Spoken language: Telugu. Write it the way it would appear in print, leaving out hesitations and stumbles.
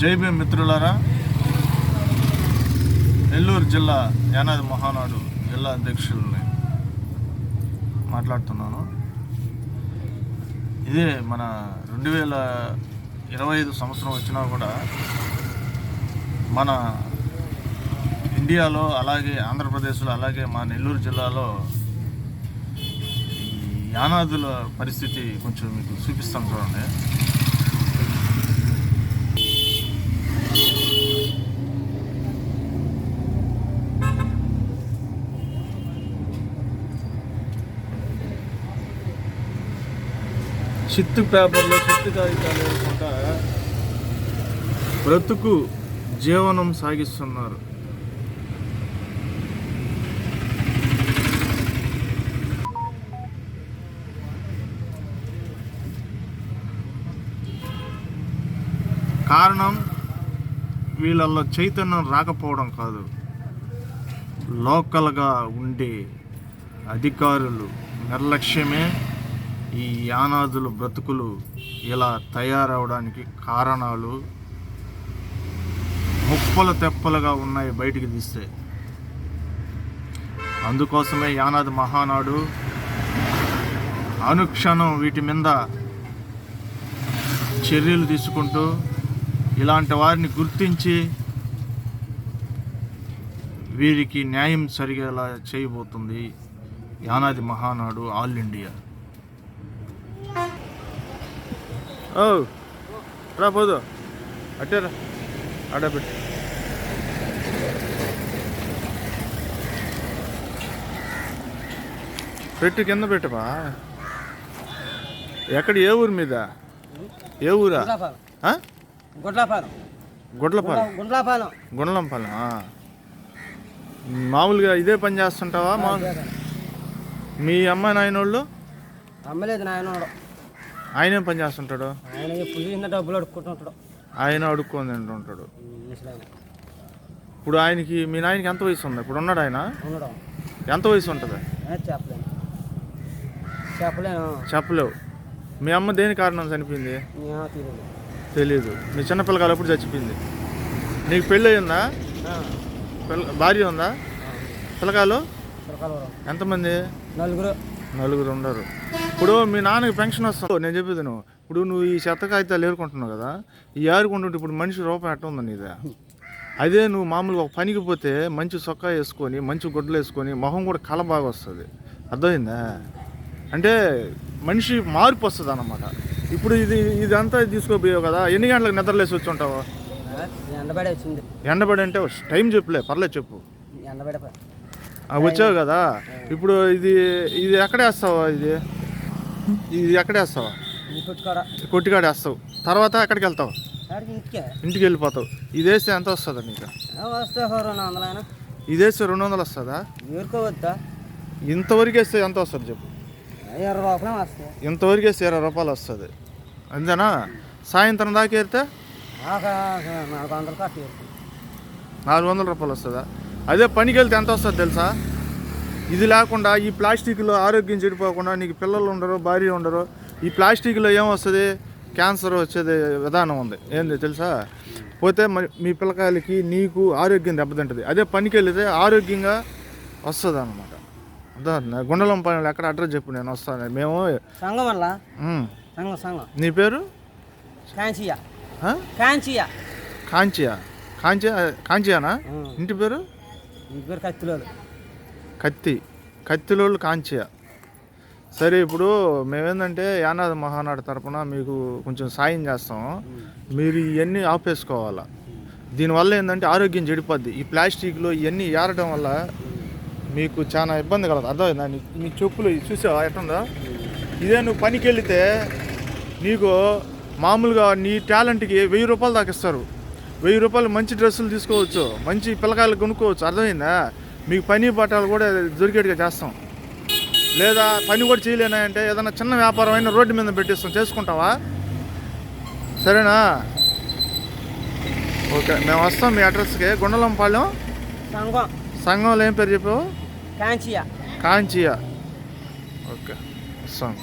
జై భీమ్ మిత్రులారా, నెల్లూరు జిల్లా యానాది మహానాడు జిల్లా అధ్యక్షుల్ని మాట్లాడుతున్నాను. ఇదే మన 2025 సంవత్సరం వచ్చినా కూడా మన ఇండియాలో, అలాగే ఆంధ్రప్రదేశ్లో, అలాగే మా నెల్లూరు జిల్లాలో ఈ యానాదుల పరిస్థితి కొంచెం మీకు చూపిస్తాం చూడండి. చిత్తు పేపర్లో చిత్తు కాగితాలు వేసుకుంటా బ్రతుకు జీవనం సాగిస్తున్నారు. కారణం వీళ్ళల్లో చైతన్యం రాకపోవడం కాదు, లోకల్గా ఉండే అధికారులు నిర్లక్ష్యమే ఈ యానాదుల బ్రతుకులు ఇలా తయారవడానికి కారణాలు ముప్పలు తెప్పలుగా ఉన్నాయి బయటికి తీస్తే. అందుకోసమే యానాది మహానాడు అనుక్షణం వీటి మీద చర్యలు తీసుకుంటూ ఇలాంటి వారిని గుర్తించి వీరికి న్యాయం జరిగేలా చేయబోతుంది యానాది మహానాడు ఆల్ ఇండియా. రాపోదు అట్టేరా ఆడబెట్టి పెట్టు, కింద పెట్టబా. ఎక్కడ, ఏ ఊరి మీద? ఏ ఊరా? గుండ్లంపాలెం. మామూలుగా ఇదే పని చేస్తుంటావా? మీ అమ్మాయి నాయనోళ్ళు? అమ్మలేదు నాయనోడు. ఆయన ఏం పని చేస్తుంటాడు? డబ్బులు అడుక్కుంటుంటాడు. ఆయన అడుక్కొని తింటుంటాడు. ఇప్పుడు ఆయనకి, మీ నాయనకి ఎంత వయసు ఉంది? ఇప్పుడు ఉన్నాడు ఆయన? ఎంత వయసు ఉంటుంది? చెప్పలేవు. మీ అమ్మ దేని కారణం చనిపోయింది? తెలీదు. మీ చిన్నపిల్లకాయలు ఎప్పుడు చచ్చిపోయింది? నీకు పెళ్ళి అయిందా? భార్య ఉందా? పిల్లకాయలు ఎంతమంది? నలుగురు ఉండరు. ఇప్పుడు మీ నాన్నకి పెన్షన్ వస్తుంది. నేను చెప్పేది నువ్వు, ఇప్పుడు నువ్వు ఈ చెత్త కాగితాలు ఏరుకుంటున్నావు కదా, ఈ ఏరుకుంటుంటే ఇప్పుడు మనిషి రూపాయి ఎట్ట ఉందా నీదే? అదే నువ్వు మామూలుగా ఒక పనికి పోతే మంచి సొక్కా వేసుకొని, మంచి గుడ్డలు వేసుకొని, మొహం కూడా కళ బాగా వస్తుంది. అర్థమైందా? అంటే మనిషి మార్పు వస్తుంది అన్నమాట. ఇప్పుడు ఇదంతా తీసుకోపోయావు కదా, ఎన్ని గంటలకు నిద్రలేసి వచ్చి ఉంటావు? ఎండబడి అంటే టైం చెప్పులే, పర్లేదు చెప్పు. వచ్చావు కదా, ఇప్పుడు ఇది ఎక్కడ వేస్తావా? ఇది ఎక్కడ వేస్తావా? కొట్టికాడ వేస్తావు. తర్వాత ఎక్కడికి వెళ్తావు? ఇంటికి వెళ్ళిపోతావు. ఇది వేస్తే ఎంత వస్తుందా నీకు? ఇది వేస్తే 200 వస్తుందా? ఇంతవరకు వేస్తే ఎంత వస్తుంది చెప్పు? 20 రూపాయలు వస్తుంది. ఇంతవరకు వేస్తే 20 రూపాయలు వస్తుంది అంతేనా? సాయంత్రం దాకా వేస్తే 400 రూపాయలు వస్తుందా? అదే పనికి వెళ్తే ఎంత వస్తుంది తెలుసా? ఇది లేకుండా ఈ ప్లాస్టిక్లో ఆరోగ్యం చెడిపోకుండా, నీకు పిల్లలు ఉండరు, భార్య ఉండరు. ఈ ప్లాస్టిక్లో ఏమొస్తుంది? క్యాన్సర్ వచ్చేది విధానం ఉంది. ఏంది తెలుసా? పోతే మీ పిల్లకాయలకి, నీకు ఆరోగ్యం దెబ్బతింటుంది. అదే పనికి వెళితే ఆరోగ్యంగా వస్తుంది అన్నమాట. అర్థం? గుండలంపాలెంలో ఎక్కడ అడ్రస్ చెప్పు, నేను వస్తాను. మేము నీ పేరు? కాంచియానా? ఇంటి పేరు? కత్తిలోళ్ళు కాంచియా. సరే, ఇప్పుడు మేమేందంటే యానాది మహానాడు తరపున మీకు కొంచెం సాయం చేస్తాం. మీరు ఇవన్నీ ఆపేసుకోవాలా. దీనివల్ల ఏంటంటే ఆరోగ్యం చెడిపోద్ది. ఈ ప్లాస్టిక్లో ఇవన్నీ ఏరడం వల్ల మీకు చాలా ఇబ్బంది కలదు. అర్థమైందా? నీ చెప్పులు చూసావా ఎట్టుందా? ఇదే నువ్వు పనికి వెళితే నీకు మామూలుగా నీ టాలెంట్కి 1000 రూపాయలు దాకా ఇస్తారు. 1000 రూపాయలు మంచి డ్రెస్సులు తీసుకోవచ్చు, మంచి పిల్లకాయలు కొనుక్కోవచ్చు. అర్థమైందా? మీకు పని బట్టాలు కూడా దొరికేట్టుగా చేస్తాం. లేదా పని కూడా చేయలేనాయంటే ఏదైనా చిన్న వ్యాపారం అయినా రోడ్డు మీద పెట్టిస్తాం. చేసుకుంటావా? సరేనా? ఓకే, మేము వస్తాం మీ అడ్రస్కి. గుండలంపాలెం సంఘంలో ఏం పేరు చెప్పావు? కాంచియా. ఓకే, వస్తాం.